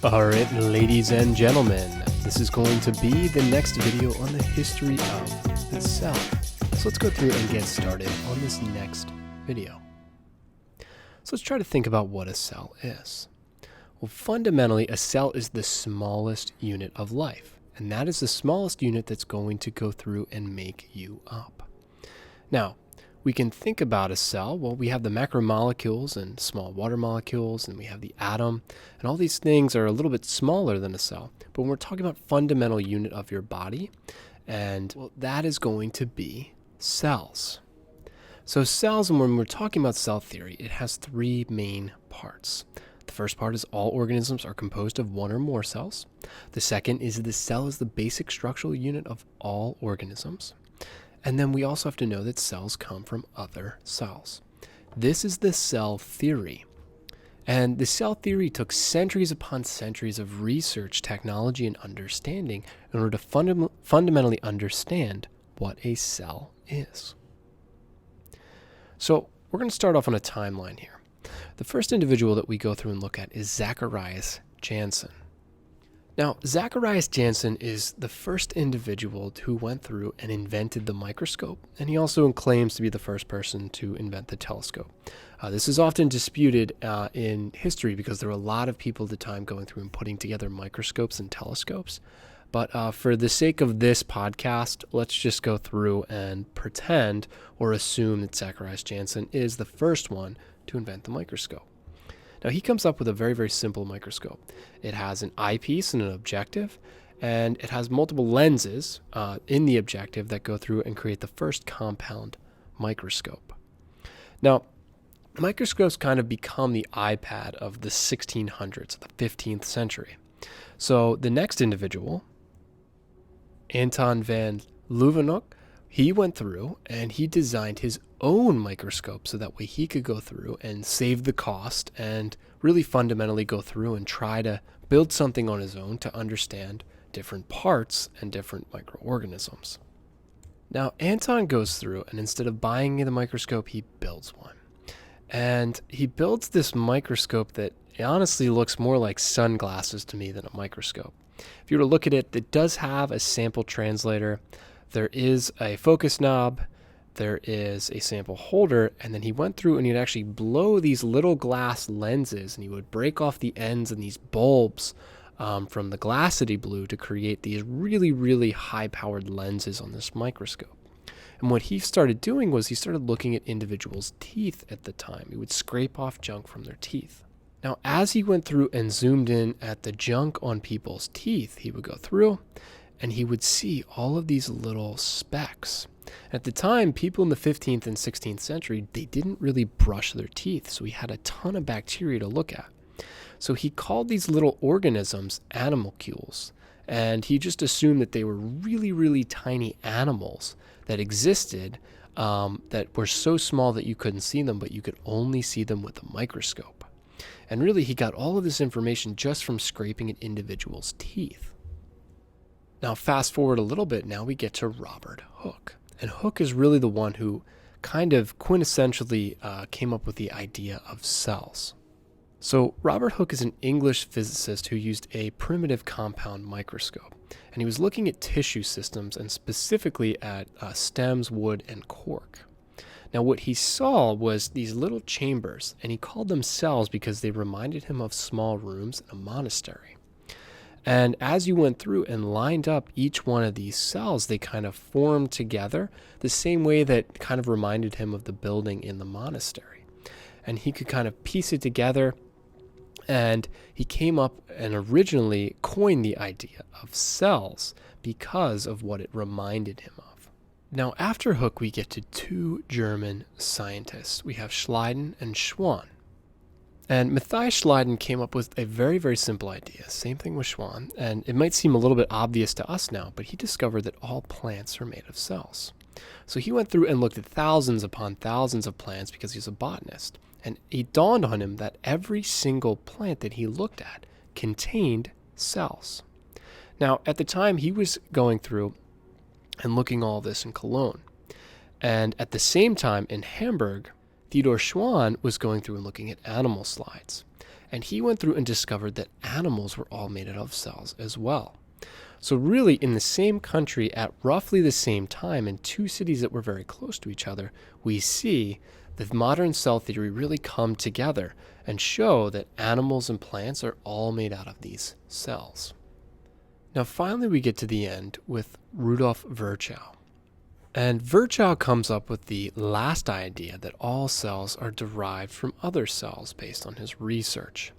All right, ladies and gentlemen, this is going to be the next video on the history of the cell. So let's go through and get started on this next video. So let's try to think about what a cell is. Well, fundamentally, a cell is the smallest unit of life, and that is the smallest unit that's going to go through and make you up. Now, we can think about a cell. Well, we have the macromolecules and small water molecules, and we have the atom, and all these things are a little bit smaller than a cell. But when we're talking about fundamental unit of your body, and well, that is going to be cells. So cells, and when we're talking about cell theory, it has three main parts. The first part is all organisms are composed of one or more cells. The second is the cell is the basic structural unit of all organisms. And then we also have to know that cells come from other cells. This is the cell theory. And the cell theory took centuries upon centuries of research, technology, and understanding in order to fundamentally understand what a cell is. So we're going to start off on a timeline here. The first individual that we go through and look at is Zacharias Janssen. Now, Zacharias Janssen is the first individual who went through and invented the microscope, and he also claims to be the first person to invent the telescope. This is often disputed in history because there were a lot of people at the time going through and putting together microscopes and telescopes. But for the sake of this podcast, let's just go through and pretend or assume that Zacharias Janssen is the first one to invent the microscope. Now, he comes up with a very, very simple microscope. It has an eyepiece and an objective, and it has multiple lenses in the objective that go through and create the first compound microscope. Now, microscopes kind of become the iPad of the 1600s, the 15th century. So the next individual, Anton van Leeuwenhoek, he went through and he designed his own microscope so that way he could go through and save the cost and really fundamentally go through and try to build something on his own to understand different parts and different microorganisms. Now, Anton goes through and instead of buying the microscope, he builds one. And he builds this microscope that honestly looks more like sunglasses to me than a microscope. If you were to look at it, it does have a sample translator. There is a focus knob, there is a sample holder, and then he went through and he'd actually blow these little glass lenses and he would break off the ends and these bulbs from the glass that he blew to create these really, really high-powered lenses on this microscope. And what he started doing was he started looking at individuals' teeth at the time. He would scrape off junk from their teeth. Now, as he went through and zoomed in at the junk on people's teeth, he would go through and he would see all of these little specks. At the time, people in the 15th and 16th century, they didn't really brush their teeth, so he had a ton of bacteria to look at. So he called these little organisms animalcules, and he just assumed that they were really, really tiny animals that existed that were so small that you couldn't see them, but you could only see them with a microscope. And really, he got all of this information just from scraping at individuals' teeth. Now, fast forward a little bit, now we get to Robert Hooke. And Hooke is really the one who kind of quintessentially came up with the idea of cells. So Robert Hooke is an English physicist who used a primitive compound microscope. And he was looking at tissue systems and specifically at stems, wood, and cork. Now, what he saw was these little chambers, and he called them cells because they reminded him of small rooms in a monastery. And as you went through and lined up each one of these cells, they kind of formed together the same way that kind of reminded him of the building in the monastery. And he could kind of piece it together, and he came up and originally coined the idea of cells because of what it reminded him of. Now, after Hooke, we get to two German scientists. We have Schleiden and Schwann. And Matthias Schleiden came up with a very, very simple idea. Same thing with Schwann. And it might seem a little bit obvious to us now, but he discovered that all plants are made of cells. So he went through and looked at thousands upon thousands of plants because he's a botanist. And it dawned on him that every single plant that he looked at contained cells. Now, at the time, he was going through and looking all this in Cologne. And at the same time in Hamburg, Theodor Schwann was going through and looking at animal slides. And he went through and discovered that animals were all made out of cells as well. So really, in the same country at roughly the same time, in two cities that were very close to each other, we see the modern cell theory really come together and show that animals and plants are all made out of these cells. Now finally we get to the end with Rudolf Virchow. And Virchow comes up with the last idea that all cells are derived from other cells based on his research.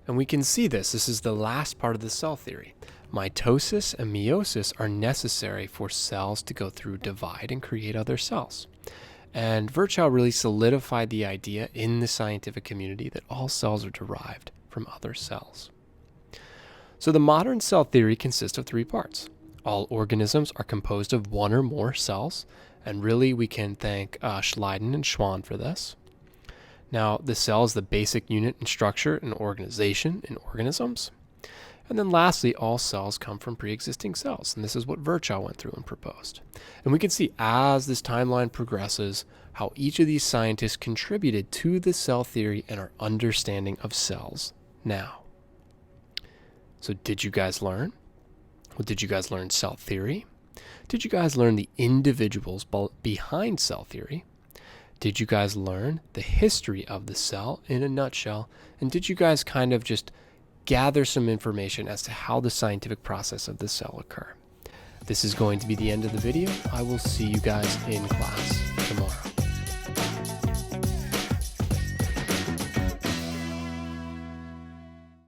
And we can see this. This is the last part of the cell theory. Mitosis and meiosis are necessary for cells to go through divide and create other cells. And Virchow really solidified the idea in the scientific community that all cells are derived from other cells. So the modern cell theory consists of three parts. All organisms are composed of one or more cells, and really we can thank Schleiden and Schwann for this. Now, the cell is the basic unit and structure and organization in organisms. And then lastly, all cells come from pre-existing cells, and this is what Virchow went through and proposed. And we can see as this timeline progresses how each of these scientists contributed to the cell theory and our understanding of cells now. So did you guys learn? Well, did you guys learn cell theory? Did you guys learn the individuals behind cell theory? Did you guys learn the history of the cell in a nutshell? And did you guys kind of just gather some information as to how the scientific process of the cell occur? This is going to be the end of the video. I will see you guys in class tomorrow.